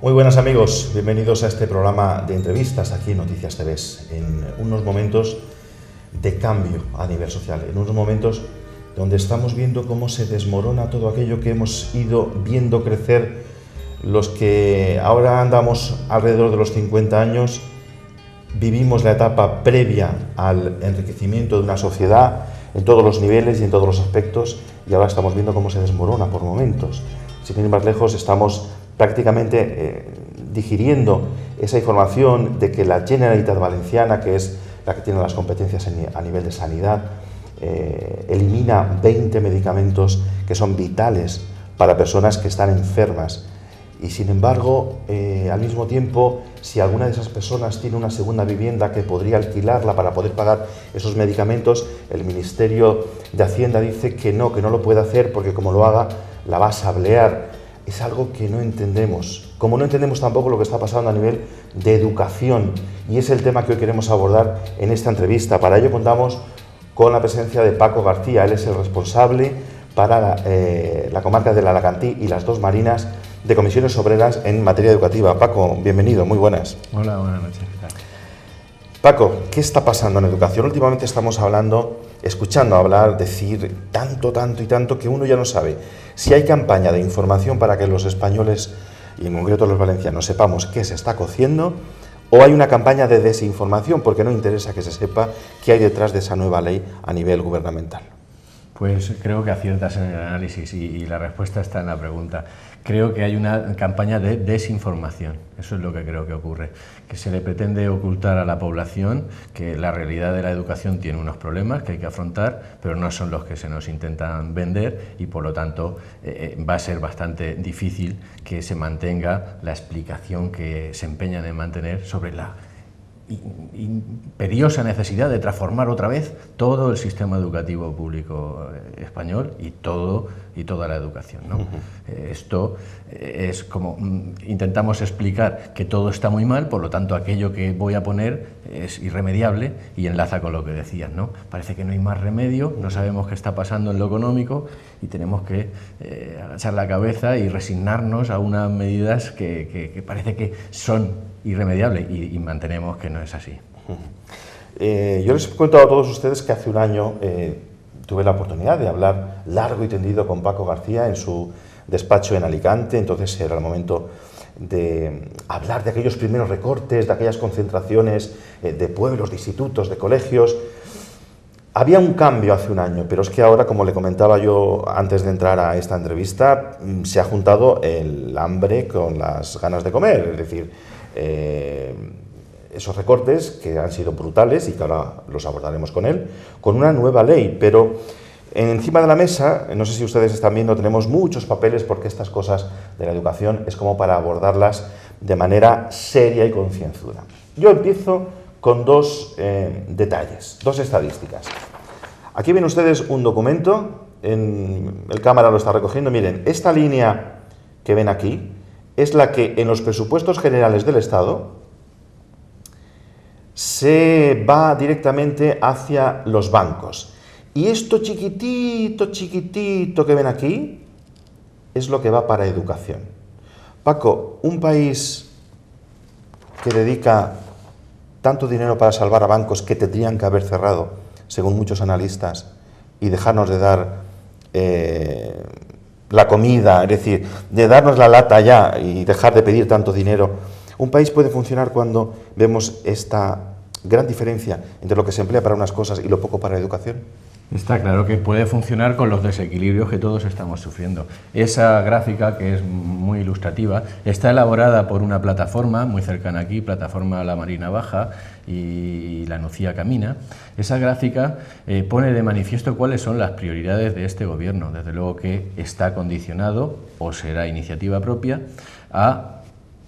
Muy buenas amigos, bienvenidos a este programa de entrevistas aquí en Noticias TV, en unos momentos de cambio a nivel social, en unos momentos donde estamos viendo cómo se desmorona todo aquello que hemos ido viendo crecer los que ahora andamos alrededor de los 50 años, vivimos la etapa previa al enriquecimiento de una sociedad en todos los niveles y en todos los aspectos, y ahora estamos viendo cómo se desmorona por momentos. Sin ir más lejos, estamos prácticamente digiriendo esa información de que la Generalitat Valenciana, que es la que tiene las competencias a nivel de sanidad, elimina 20 medicamentos que son vitales para personas que están enfermas. Y sin embargo, al mismo tiempo, si alguna de esas personas tiene una segunda vivienda que podría alquilarla para poder pagar esos medicamentos, el Ministerio de Hacienda dice que no lo puede hacer porque como lo haga, la va a sablear. Es algo que no entendemos, como no entendemos tampoco lo que está pasando a nivel de educación, y es el tema que hoy queremos abordar en esta entrevista. Para ello contamos con la presencia de Paco García. Él es el responsable para la comarca del Alacantí y las dos Marinas de Comisiones Obreras en materia educativa. Paco, bienvenido, muy buenas. Hola, buenas noches. ¿Qué tal? Paco, ¿qué está pasando en educación? Últimamente estamos escuchando hablar, decir tanto que uno ya no sabe si hay campaña de información para que los españoles, y en concreto los valencianos, sepamos qué se está cociendo, o hay una campaña de desinformación porque no interesa que se sepa qué hay detrás de esa nueva ley a nivel gubernamental. Pues creo que aciertas en el análisis y la respuesta está en la pregunta. Creo que hay una campaña de desinformación, eso es lo que creo que ocurre, que se le pretende ocultar a la población que la realidad de la educación tiene unos problemas que hay que afrontar, pero no son los que se nos intentan vender, y por lo tanto va a ser bastante difícil que se mantenga la explicación que se empeñan en mantener sobre la imperiosa necesidad de transformar otra vez todo el sistema educativo público español y toda la educación, ¿no? Esto es como intentamos explicar que todo está muy mal, por lo tanto aquello que voy a poner es irremediable, y enlaza con lo que decías, ¿no? Parece que no hay más remedio, no sabemos qué está pasando en lo económico y tenemos que agachar la cabeza y resignarnos a unas medidas que parece que son irremediable, y mantenemos que no es así. Yo les he contado a todos ustedes que hace un año tuve la oportunidad de hablar largo y tendido con Paco García en su despacho en Alicante. Entonces era el momento de hablar de aquellos primeros recortes, de aquellas concentraciones de pueblos, de institutos, de colegios. Había un cambio hace un año, pero es que ahora, como le comentaba yo antes de entrar a esta entrevista, se ha juntado el hambre con las ganas de comer, es decir, esos recortes que han sido brutales y que ahora los abordaremos con él, con una nueva ley. Pero encima de la mesa, no sé si ustedes están viendo, tenemos muchos papeles, porque estas cosas de la educación es como para abordarlas de manera seria y concienzuda. Yo empiezo con dos detalles, dos estadísticas. Aquí ven ustedes un documento, el cámara lo está recogiendo. Miren, esta línea que ven aquí es la que en los presupuestos generales del Estado se va directamente hacia los bancos. Y esto chiquitito que ven aquí es lo que va para educación. Paco, un país que dedica tanto dinero para salvar a bancos que tendrían que haber cerrado, según muchos analistas, y dejarnos de dar la comida, es decir, de darnos la lata ya y dejar de pedir tanto dinero. Un país puede funcionar cuando vemos esta gran diferencia entre lo que se emplea para unas cosas y lo poco para la educación. Está claro que puede funcionar con los desequilibrios que todos estamos sufriendo. Esa gráfica, que es muy ilustrativa, está elaborada por una plataforma muy cercana aquí, plataforma La Marina Baja y La Nucía Camina. Esa gráfica pone de manifiesto cuáles son las prioridades de este gobierno. Desde luego que está condicionado, o será iniciativa propia, a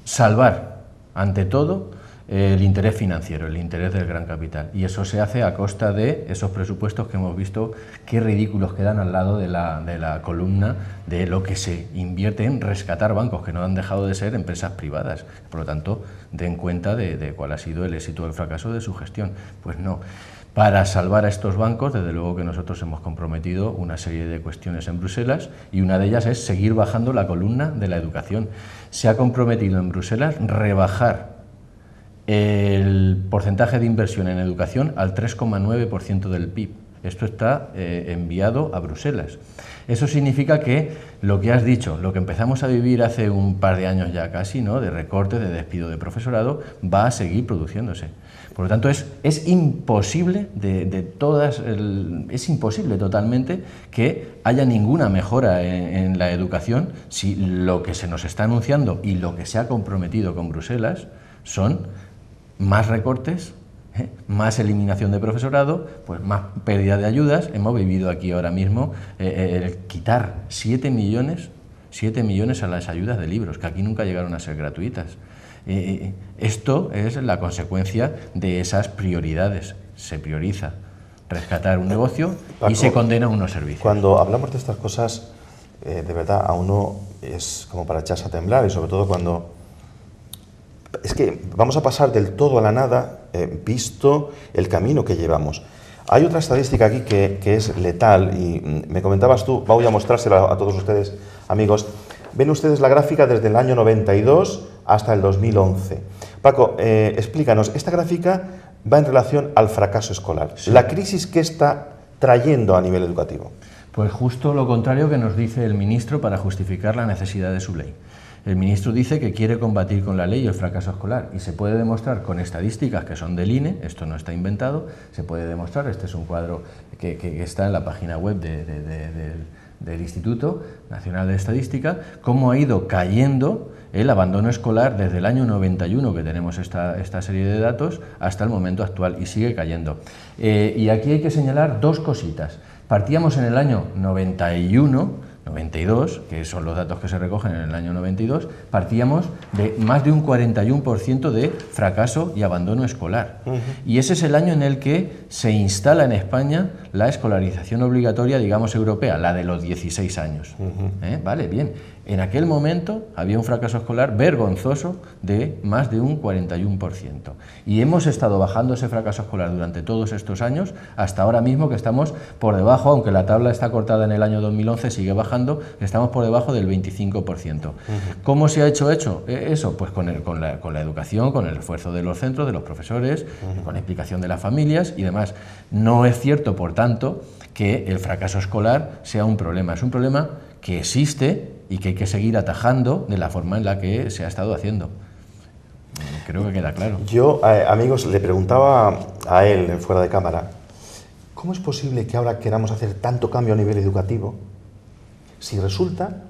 salvar ante todo el interés financiero, el interés del gran capital, y eso se hace a costa de esos presupuestos que hemos visto qué ridículos quedan al lado de la columna de lo que se invierte en rescatar bancos que no han dejado de ser empresas privadas. Por lo tanto, den cuenta de cuál ha sido el éxito o el fracaso de su gestión. Pues no. Para salvar a estos bancos, desde luego que nosotros hemos comprometido una serie de cuestiones en Bruselas y una de ellas es seguir bajando la columna de la educación. Se ha comprometido en Bruselas rebajar el porcentaje de inversión en educación al 3,9% del PIB. Esto está enviado a Bruselas. Eso significa que lo que has dicho, lo que empezamos a vivir hace un par de años ya casi, ¿no?, de recortes, de despido de profesorado, va a seguir produciéndose. Por lo tanto, es imposible es imposible totalmente que haya ninguna mejora en la educación si lo que se nos está anunciando y lo que se ha comprometido con Bruselas son más recortes, más eliminación de profesorado, pues más pérdida de ayudas. Hemos vivido aquí ahora mismo el quitar 7 millones a las ayudas de libros, que aquí nunca llegaron a ser gratuitas. Esto es la consecuencia de esas prioridades. Se prioriza rescatar un negocio, Paco, y se condena unos servicios. Cuando hablamos de estas cosas, de verdad, a uno es como para echarse a temblar, y sobre todo cuando... Es que vamos a pasar del todo a la nada, visto el camino que llevamos. Hay otra estadística aquí que es letal, y me comentabas tú, voy a mostrársela a todos ustedes, amigos. Ven ustedes la gráfica desde el año 92 hasta el 2011. Paco, explícanos, esta gráfica va en relación al fracaso escolar. Sí. ¿La crisis que está trayendo a nivel educativo? Pues justo lo contrario que nos dice el ministro para justificar la necesidad de su ley. El ministro dice que quiere combatir con la ley el fracaso escolar, y se puede demostrar con estadísticas que son del INE, esto no está inventado, se puede demostrar, este es un cuadro que está en la página web del Instituto Nacional de Estadística, cómo ha ido cayendo el abandono escolar desde el año 91, que tenemos esta serie de datos, hasta el momento actual, y sigue cayendo. Y aquí hay que señalar dos cositas. Partíamos en el año 92, que son los datos que se recogen en el año 92, partíamos de más de un 41% de fracaso y abandono escolar. Y ese es el año en el que se instala en España la escolarización obligatoria, digamos, europea, la de los 16 años. Vale, bien. En aquel momento había un fracaso escolar vergonzoso de más de un 41%. Y hemos estado bajando ese fracaso escolar durante todos estos años, hasta ahora mismo que estamos por debajo, aunque la tabla está cortada en el año 2011, sigue bajando, estamos por debajo del 25%. ¿Cómo se ha hecho eso? Pues con la educación, con el esfuerzo de los centros, de los profesores, con la implicación de las familias y demás. No es cierto, por tanto, que el fracaso escolar sea un problema. Es un problema que existe y que hay que seguir atajando de la forma en la que se ha estado haciendo. Creo que queda claro. Yo, amigos, le preguntaba a él, fuera de cámara, ¿cómo es posible que ahora queramos hacer tanto cambio a nivel educativo si resulta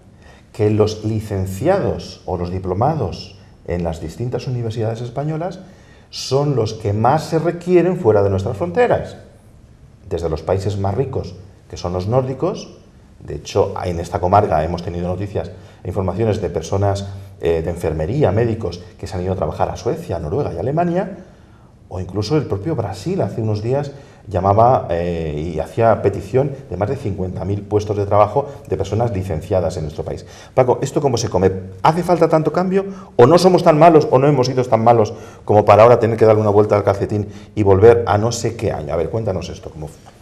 que los licenciados o los diplomados en las distintas universidades españolas son los que más se requieren fuera de nuestras fronteras? Desde los países más ricos, que son los nórdicos. De hecho, en esta comarca hemos tenido noticias e informaciones de personas de enfermería, médicos, que se han ido a trabajar a Suecia, Noruega y Alemania, o incluso el propio Brasil hace unos días llamaba y hacía petición de más de 50.000 puestos de trabajo de personas licenciadas en nuestro país. Paco, ¿esto cómo se come? ¿Hace falta tanto cambio? ¿O no somos tan malos o no hemos sido tan malos como para ahora tener que darle una vuelta al calcetín y volver a no sé qué año? A ver, cuéntanos esto.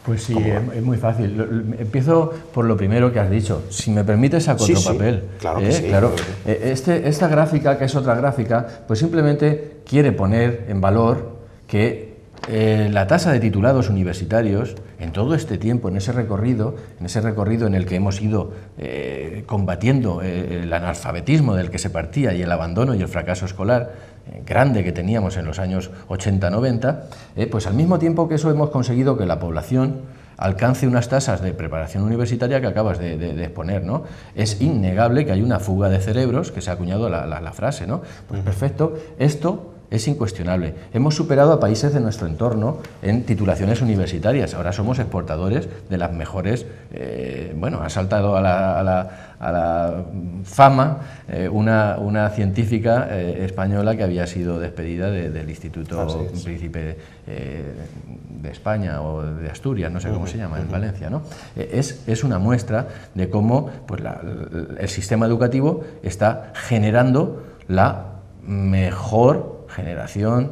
Pues sí, es muy fácil. Empiezo por lo primero que has dicho. Si me permites, saco otro papel. Claro que sí. Claro. Esta gráfica, que es otra gráfica, pues simplemente quiere poner en valor que la tasa de titulados universitarios, en todo este tiempo, en ese recorrido en el que hemos ido combatiendo el analfabetismo del que se partía y el abandono y el fracaso escolar grande que teníamos en los años 80-90, pues al mismo tiempo que eso hemos conseguido que la población alcance unas tasas de preparación universitaria que acabas de exponer, ¿no? Es innegable que hay una fuga de cerebros, que se ha acuñado la frase, ¿no? Pues perfecto, esto es incuestionable. Hemos superado a países de nuestro entorno en titulaciones universitarias. Ahora somos exportadores de las mejores. Ha saltado a la fama una científica española que había sido despedida del Instituto Príncipe de España o de Asturias, no sé cómo se llama, en Valencia, ¿no? Es una muestra de cómo pues, el sistema educativo está generando la mejor generación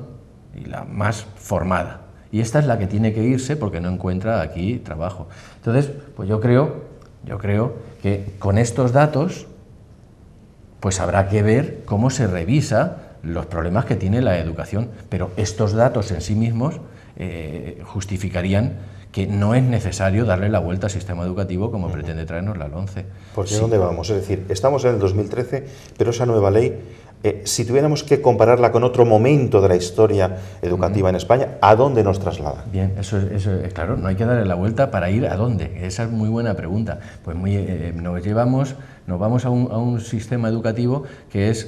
y la más formada. y esta es la que tiene que irse porque no encuentra aquí trabajo. Entonces, pues yo creo que con estos datos pues habrá que ver cómo se revisa los problemas que tiene la educación, pero estos datos en sí mismos justificarían que no es necesario darle la vuelta al sistema educativo como pretende traernos la LOMCE. Porque sí. ¿Dónde vamos? Es decir, estamos en el 2013, pero esa nueva ley, si tuviéramos que compararla con otro momento de la historia educativa en España, ¿a dónde nos traslada? Bien, eso es claro, no hay que darle la vuelta para ir a dónde. Esa es muy buena pregunta. Pues nos vamos a un sistema educativo que es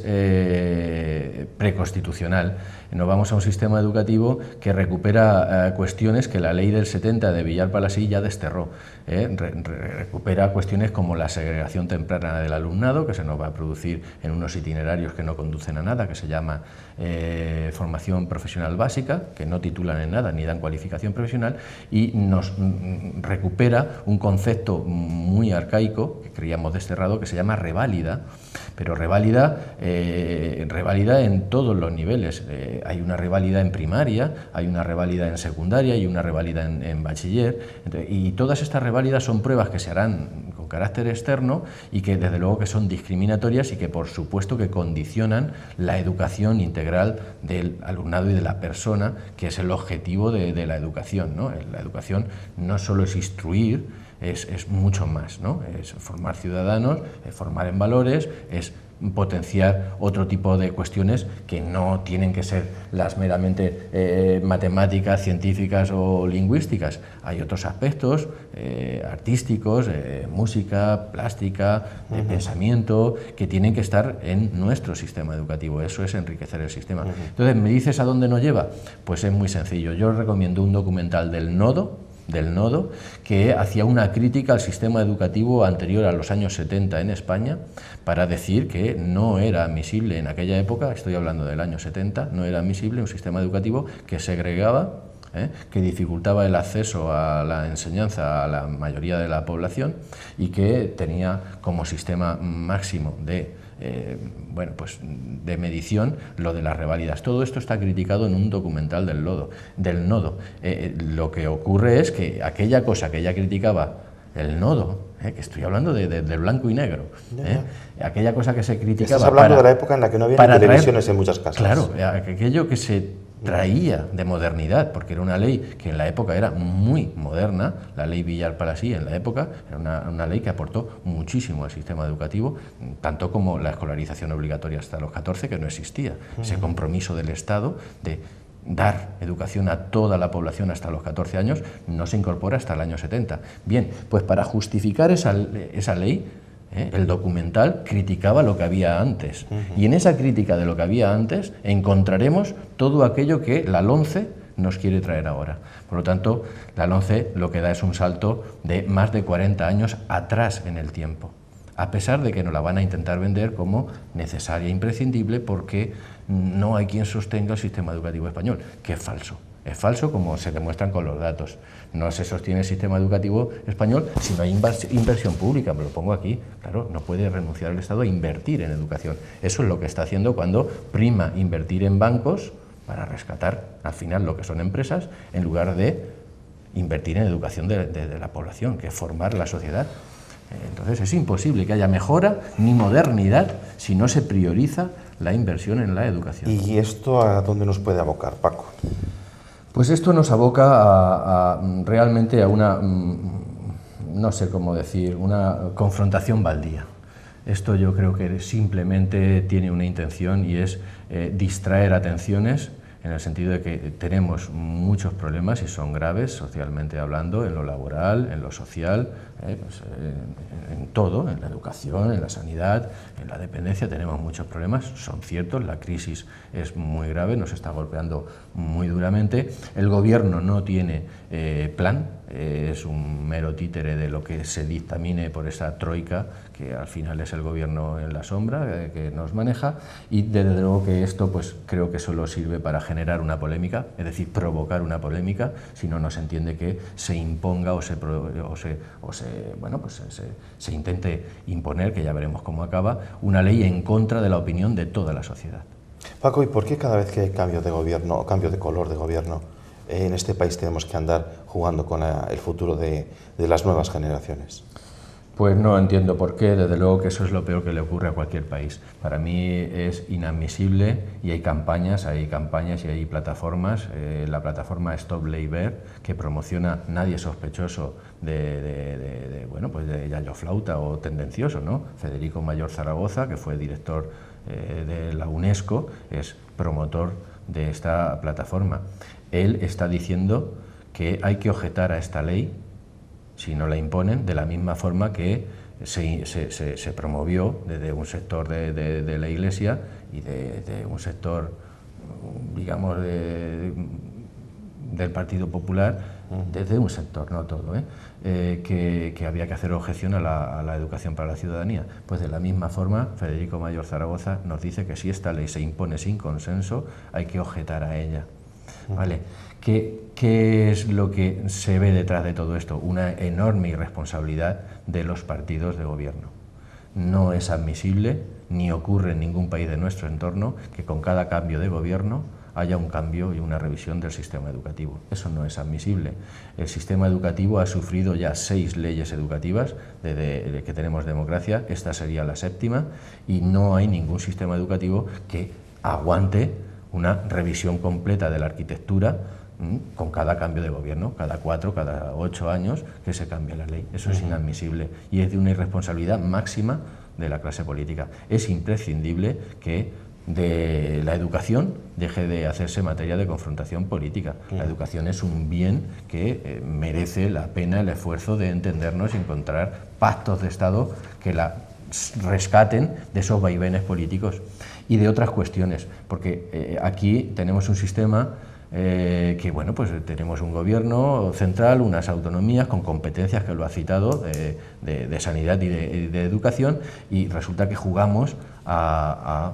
preconstitucional. Nos vamos a un sistema educativo que recupera cuestiones que la ley del 70 de Villar-Palasí ya desterró. Recupera cuestiones como la segregación temprana del alumnado, que se nos va a producir en unos itinerarios que no conducen a nada, que se llama formación profesional básica, que no titulan en nada ni dan cualificación profesional, y nos recupera un concepto muy arcaico, que creíamos desterrado, que se llama reválida, pero reválida en todos los niveles. Hay una reválida en primaria, hay una reválida en secundaria y una reválida en bachiller, y todas estas reválidas son pruebas que se harán con carácter externo y que desde luego que son discriminatorias y que por supuesto que condicionan la educación integral del alumnado y de la persona, que es el objetivo de la educación, ¿no? La educación no solo es instruir, es mucho más, ¿no? Es formar ciudadanos, es formar en valores, es potenciar otro tipo de cuestiones que no tienen que ser las meramente matemáticas, científicas o lingüísticas. Hay otros aspectos artísticos, música, plástica, pensamiento, que tienen que estar en nuestro sistema educativo. Eso es enriquecer el sistema. Entonces, ¿me dices a dónde nos lleva? Pues es muy sencillo. Yo recomiendo un documental del Nodo, que hacía una crítica al sistema educativo anterior a los años 70 en España, para decir que no era admisible en aquella época, estoy hablando del año 70, no era admisible un sistema educativo que segregaba, que dificultaba el acceso a la enseñanza a la mayoría de la población y que tenía como sistema máximo de medición lo de las reválidas. Todo esto está criticado en un documental del Nodo. Lo que ocurre es que aquella cosa que ya criticaba el Nodo, que estoy hablando de blanco y negro, aquella cosa que se criticaba... Estás hablando de la época en la que no había televisiones en muchas casas. Claro, aquello que se traía de modernidad, porque era una ley que en la época era muy moderna, la ley Villar-Palasí en la época era una ley que aportó muchísimo al sistema educativo, tanto como la escolarización obligatoria hasta los 14, que no existía, ese compromiso del Estado de dar educación a toda la población hasta los 14 años, no se incorpora hasta el año 70. Bien, pues para justificar esa ley, el documental criticaba lo que había antes, y en esa crítica de lo que había antes encontraremos todo aquello que la LOMCE nos quiere traer ahora. Por lo tanto, la LOMCE lo que da es un salto de más de 40 años atrás en el tiempo, a pesar de que nos la van a intentar vender como necesaria e imprescindible porque no hay quien sostenga el sistema educativo español, que es falso. Es falso, como se demuestran con los datos. No se sostiene el sistema educativo español si no hay inversión pública, me lo pongo aquí. Claro, no puede renunciar el Estado a invertir en educación. Eso es lo que está haciendo cuando prima invertir en bancos para rescatar al final lo que son empresas, en lugar de invertir en educación de la población, que es formar la sociedad. Entonces es imposible que haya mejora ni modernidad si no se prioriza la inversión en la educación. ¿Y esto a dónde nos puede abocar, Paco? Pues esto nos aboca realmente a una, no sé cómo decir, una confrontación baldía. Esto yo creo que simplemente tiene una intención y es distraer atenciones, en el sentido de que tenemos muchos problemas y son graves socialmente hablando, en lo laboral, en lo social, en todo, en la educación, en la sanidad, en la dependencia tenemos muchos problemas, son ciertos, la crisis es muy grave, nos está golpeando muy duramente, el gobierno no tiene plan, es un mero títere de lo que se dictamine por esa troika, que al final es el gobierno en la sombra que nos maneja, y desde luego que esto pues creo que solo sirve para generar una polémica, es decir, provocar una polémica, si no se entiende que se imponga o se intente imponer, que ya veremos cómo acaba, una ley en contra de la opinión de toda la sociedad. Paco, ¿y por qué cada vez que hay cambio de gobierno o cambio de color de gobierno en este país tenemos que andar jugando con el futuro de las nuevas generaciones? Pues no entiendo por qué, desde luego que eso es lo peor que le ocurre a cualquier país. Para mí es inadmisible y hay campañas y hay plataformas. La plataforma Stop Leiber, que promociona Nadie Sospechoso bueno, pues de Yayo Flauta o tendencioso, ¿no? Federico Mayor Zaragoza, que fue director de la UNESCO, es promotor de esta plataforma. Él está diciendo que hay que objetar a esta ley si no la imponen, de la misma forma que se promovió desde un sector de la Iglesia y de un sector, digamos, del Partido Popular, desde un sector, no todo, que había que hacer objeción a la educación para la ciudadanía. Pues de la misma forma, Federico Mayor Zaragoza nos dice que si esta ley se impone sin consenso, hay que objetar a ella. ¿Vale? ¿Qué es lo que se ve detrás de todo esto? Una enorme irresponsabilidad de los partidos de gobierno. No es admisible, ni ocurre en ningún país de nuestro entorno, que con cada cambio de gobierno haya un cambio y una revisión del sistema educativo. Eso no es admisible. El sistema educativo ha sufrido ya 6 leyes educativas desde que tenemos democracia, esta sería la 7ª, y no hay ningún sistema educativo que aguante una revisión completa de la arquitectura con cada cambio de gobierno, cada 4, cada 8 años que se cambia la ley. Eso es inadmisible y es de una irresponsabilidad máxima de la clase política. Es imprescindible que de la educación deje de hacerse materia de confrontación política. La educación es un bien que merece la pena el esfuerzo de entendernos y encontrar pactos de Estado que la rescaten de esos vaivenes políticos y de otras cuestiones, porque aquí tenemos un sistema que, bueno, pues tenemos un gobierno central, unas autonomías con competencias, que lo ha citado, de sanidad y de educación, y resulta que jugamos a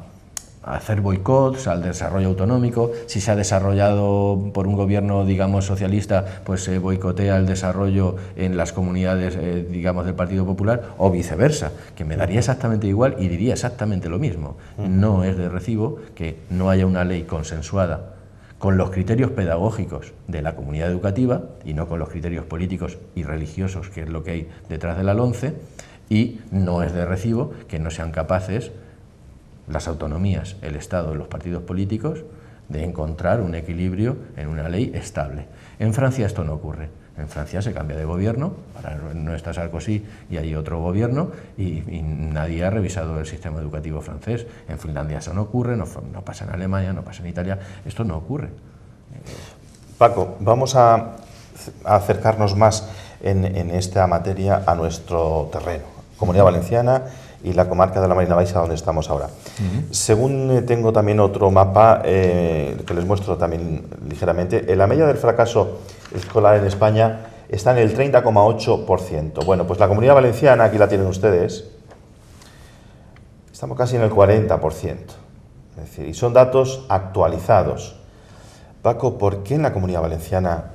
hacer boicots al desarrollo autonómico. Si se ha desarrollado por un gobierno, digamos, socialista, pues se boicotea el desarrollo en las comunidades, digamos, del Partido Popular, o viceversa, que me daría exactamente igual y diría exactamente lo mismo. No es de recibo que no haya una ley consensuada con los criterios pedagógicos de la comunidad educativa y no con los criterios políticos y religiosos, que es lo que hay detrás de la LOMCE, y no es de recibo que no sean capaces las autonomías, el Estado y los partidos políticos de encontrar un equilibrio en una ley estable. En Francia esto no ocurre. En Francia se cambia de gobierno, ahora no está Sarkozy y hay otro gobierno, y nadie ha revisado el sistema educativo francés. En Finlandia eso no ocurre, no pasa en Alemania, no pasa en Italia, esto no ocurre. Paco, vamos a acercarnos más en esta materia a nuestro terreno, Comunidad Valenciana y la comarca de la Marina Baixa, donde estamos ahora. Según tengo también otro mapa que les muestro también ligeramente, la media del fracaso escolar en España está en el 30,8%. Bueno, pues la Comunidad Valenciana, aquí la tienen ustedes, estamos casi en el 40%. Es decir, y son datos actualizados. Paco, ¿por qué en la Comunidad Valenciana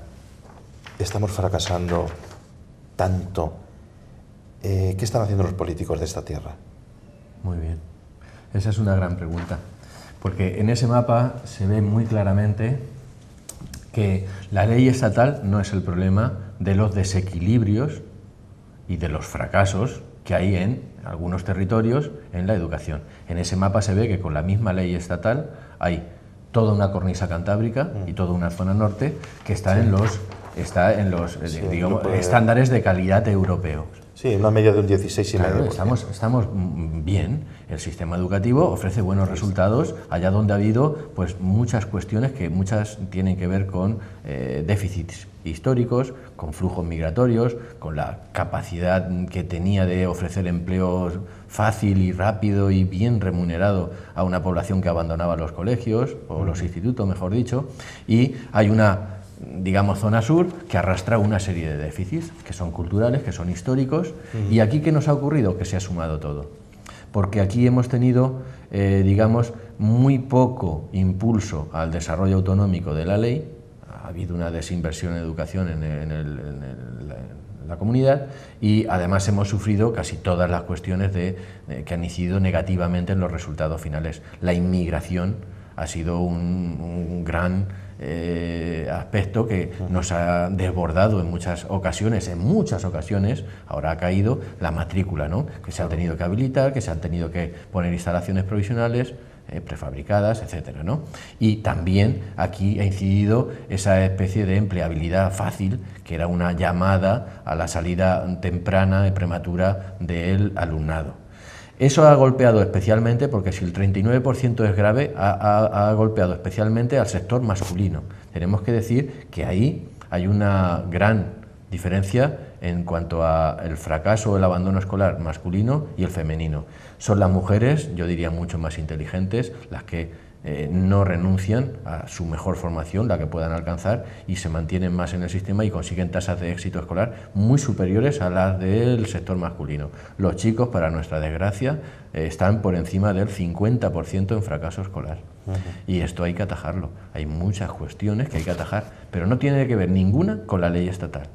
estamos fracasando tanto? ¿Qué están haciendo los políticos de esta tierra? Muy bien, esa es una gran pregunta, porque en ese mapa se ve muy claramente que la ley estatal no es el problema de los desequilibrios y de los fracasos que hay en algunos territorios en la educación. En ese mapa se ve que con la misma ley estatal hay toda una cornisa cantábrica y toda una zona norte que está en los digamos, estándares de calidad europeos. Sí, una media de un 16,5%. Claro, estamos bien. El sistema educativo ofrece buenos resultados allá donde ha habido pues muchas cuestiones que muchas tienen que ver con déficits históricos, con flujos migratorios, con la capacidad que tenía de ofrecer empleos fácil y rápido y bien remunerado a una población que abandonaba los colegios o los institutos, mejor dicho, y hay una, digamos, zona sur que arrastra una serie de déficits que son culturales, que son históricos. Y aquí, ¿qué nos ha ocurrido? Que se ha sumado todo, porque aquí hemos tenido, digamos, muy poco impulso al desarrollo autonómico de la ley. Ha habido una desinversión en educación en la comunidad, y además hemos sufrido casi todas las cuestiones que han incidido negativamente en los resultados finales. La inmigración ha sido un gran aspecto que nos ha desbordado en muchas ocasiones, ahora ha caído la matrícula, ¿no? Que se han tenido que habilitar, que se han tenido que poner instalaciones provisionales, prefabricadas, etcétera, ¿no? Y también aquí ha incidido esa especie de empleabilidad fácil, que era una llamada a la salida temprana y prematura del alumnado. Eso ha golpeado especialmente, porque si el 39% es grave, ha golpeado especialmente al sector masculino. Tenemos que decir que ahí hay una gran diferencia en cuanto al fracaso o el abandono escolar masculino y el femenino. Son las mujeres, yo diría mucho más inteligentes, las que no renuncian a su mejor formación, la que puedan alcanzar, y se mantienen más en el sistema y consiguen tasas de éxito escolar muy superiores a las del sector masculino. Los chicos, para nuestra desgracia, están por encima del 50% en fracaso escolar. Y esto hay que atajarlo. Hay muchas cuestiones que hay que atajar, pero no tiene que ver ninguna con la ley estatal.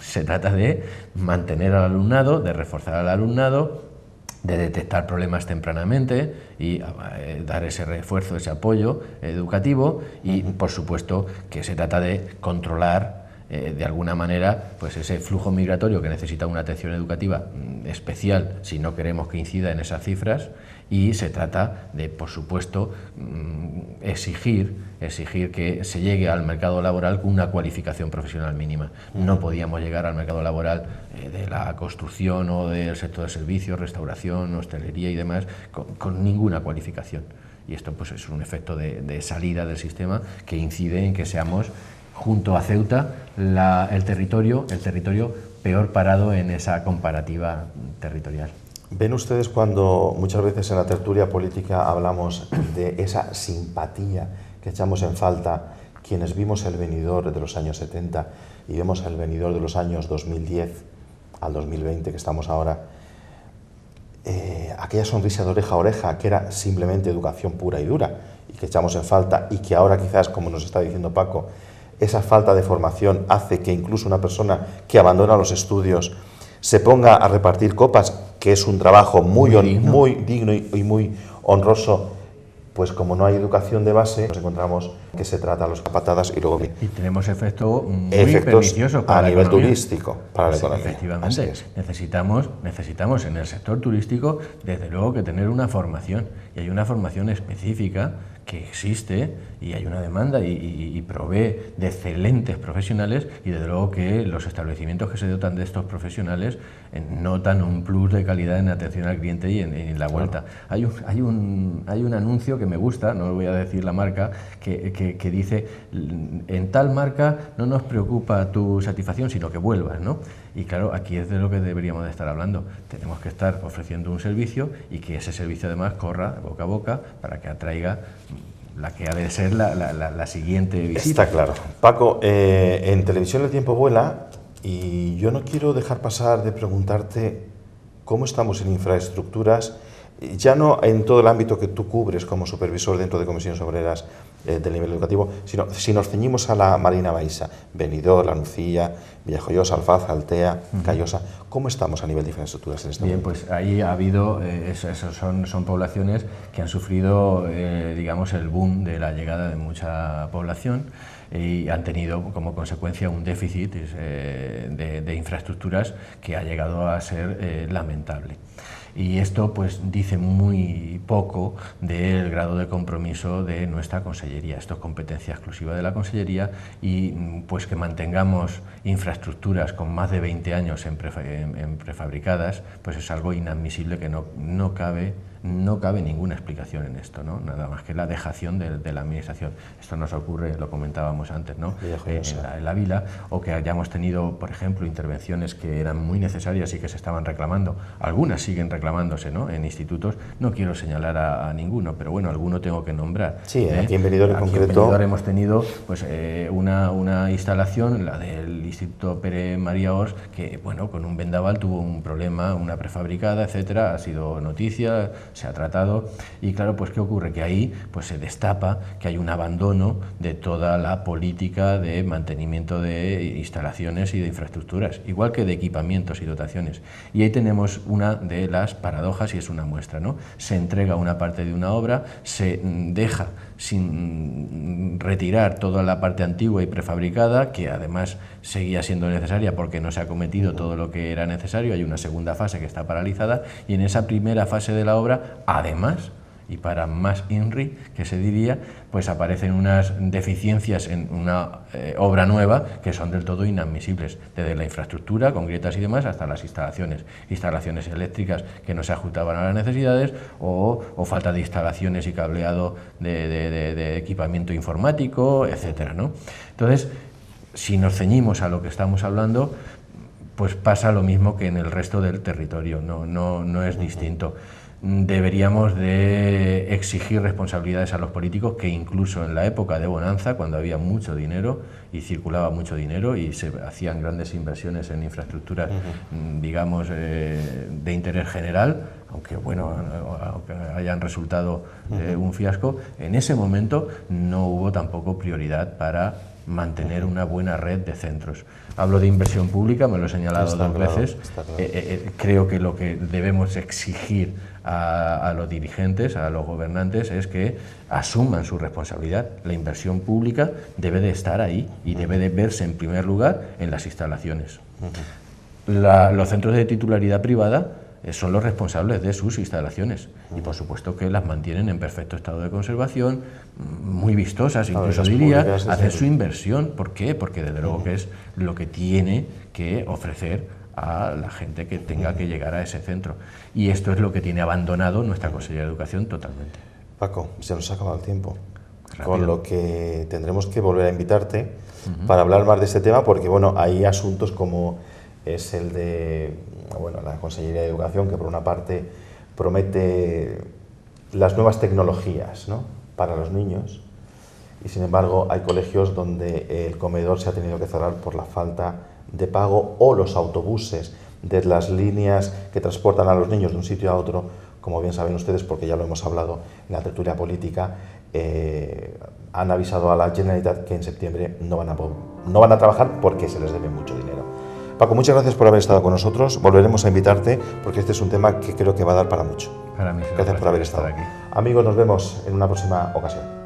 Se trata de mantener al alumnado, de reforzar al alumnado, de detectar problemas tempranamente y dar ese refuerzo, ese apoyo educativo, y por supuesto que se trata de controlar de alguna manera pues ese flujo migratorio que necesita una atención educativa especial si no queremos que incida en esas cifras, y se trata de, por supuesto, exigir que se llegue al mercado laboral con una cualificación profesional mínima. No podíamos llegar al mercado laboral de la construcción o del sector de servicios, restauración, hostelería y demás con ninguna cualificación. Y esto pues es un efecto de salida del sistema que incide en que seamos, junto a Ceuta, el territorio peor parado en esa comparativa territorial. ¿Ven ustedes cuando muchas veces en la tertulia política hablamos de esa simpatía que echamos en falta quienes vimos el venidor de los años 70 y vemos el venidor de los años 2010 al 2020 que estamos ahora? Aquella sonrisa de oreja a oreja que era simplemente educación pura y dura y que echamos en falta, y que ahora quizás, como nos está diciendo Paco, esa falta de formación hace que incluso una persona que abandona los estudios se ponga a repartir copas, que es un trabajo muy digno y muy honroso, pues como no hay educación de base, nos encontramos que se trata a los patadas y luego... Y tenemos efectos muy perniciosos para a nivel turístico, para la economía. Efectivamente, necesitamos en el sector turístico, desde luego, que tener una formación, y hay una formación específica que existe, y hay una demanda y provee de excelentes profesionales, y desde luego que los establecimientos que se dotan de estos profesionales notan un plus de calidad en atención al cliente y en la vuelta. Hay un anuncio que me gusta, no voy a decir la marca, que dice: en tal marca no nos preocupa tu satisfacción, sino que vuelvas, ¿no? Y claro, aquí es de lo que deberíamos de estar hablando. Tenemos que estar ofreciendo un servicio, y que ese servicio además corra boca a boca para que atraiga la que ha de ser la siguiente visita. Está claro. Paco, en televisión el tiempo vuela, y yo no quiero dejar pasar de preguntarte cómo estamos en infraestructuras, ya no en todo el ámbito que tú cubres como supervisor dentro de Comisiones Obreras del nivel educativo, sino si nos ceñimos a la Marina Baixa, Benidorm, La Nucía, Villajoyosa, Alfaz, Altea, Callosa. ¿Cómo estamos a nivel de infraestructuras en este momento? Bien, pues ahí ha habido, son poblaciones que han sufrido, digamos, el boom de la llegada de mucha población, y han tenido como consecuencia un déficit de infraestructuras que ha llegado a ser lamentable. Y esto pues dice muy poco del grado de compromiso de nuestra Consellería. Esto es competencia exclusiva de la Consellería, y pues que mantengamos infraestructuras con más de 20 años en prefabricadas, pues es algo inadmisible, que no cabe ninguna explicación en esto, ¿no? Nada más que la dejación de la Administración. Esto nos ocurre, lo comentábamos antes, ¿no? En la Vila, o que hayamos tenido, por ejemplo, intervenciones que eran muy necesarias y que se estaban reclamando. Algunas siguen reclamándose, ¿no?, en institutos. No quiero señalar a ninguno, pero bueno, alguno tengo que nombrar. Sí, aquí en Benidorm en concreto. En Benidorm hemos tenido pues, una instalación, la del Instituto Pere María Ors, que bueno, con un vendaval tuvo un problema, una prefabricada, etcétera. Ha sido noticia, se ha tratado, y claro, pues ¿qué ocurre? Que ahí pues se destapa que hay un abandono de toda la política de mantenimiento de instalaciones y de infraestructuras, igual que de equipamientos y dotaciones. Y ahí tenemos una de las las paradojas y es una muestra, ¿no? Se entrega una parte de una obra, se deja sin retirar toda la parte antigua y prefabricada, que además seguía siendo necesaria porque no se ha cometido todo lo que era necesario, hay una segunda fase que está paralizada, y en esa primera fase de la obra, además, y para más INRI, que se diría, pues aparecen unas deficiencias en una obra nueva que son del todo inadmisibles, desde la infraestructura, con grietas y demás, hasta las instalaciones eléctricas que no se ajustaban a las necesidades, o falta de instalaciones y cableado de equipamiento informático, etcétera, ¿no? Entonces, si nos ceñimos a lo que estamos hablando, pues pasa lo mismo que en el resto del territorio, no es distinto. Deberíamos de exigir responsabilidades a los políticos, que incluso en la época de bonanza, cuando había mucho dinero y circulaba mucho dinero y se hacían grandes inversiones en infraestructuras, digamos, de interés general, aunque bueno, aunque hayan resultado un fiasco, en ese momento no hubo tampoco prioridad para mantener una buena red de centros. Hablo de inversión pública, me lo he señalado dos veces. Creo que lo que debemos exigir a los dirigentes, a los gobernantes, es que asuman su responsabilidad. La inversión pública debe de estar ahí y debe de verse en primer lugar en las instalaciones. Los centros de titularidad privada son los responsables de sus instalaciones y por supuesto que las mantienen en perfecto estado de conservación, muy vistosas, incluso diría, hacen su inversión. ¿Por qué? Porque desde luego que es lo que tiene que ofrecer a la gente que tenga que llegar a ese centro, y esto es lo que tiene abandonado nuestra Consejería de Educación totalmente. Paco, se nos ha acabado el tiempo, Rápido. Con lo que tendremos que volver a invitarte para hablar más de este tema, porque bueno, hay asuntos como es el de la Consejería de Educación, que por una parte promete las nuevas tecnologías, ¿no?, para los niños, y sin embargo hay colegios donde el comedor se ha tenido que cerrar por la falta de pago, o los autobuses de las líneas que transportan a los niños de un sitio a otro, como bien saben ustedes, porque ya lo hemos hablado en la tertulia política, han avisado a la Generalitat que en septiembre no van a trabajar porque se les debe mucho dinero. Paco, muchas gracias por haber estado con nosotros. Volveremos a invitarte porque este es un tema que creo que va a dar para mucho. Para mí, gracias por haber estado aquí. Amigos, nos vemos en una próxima ocasión.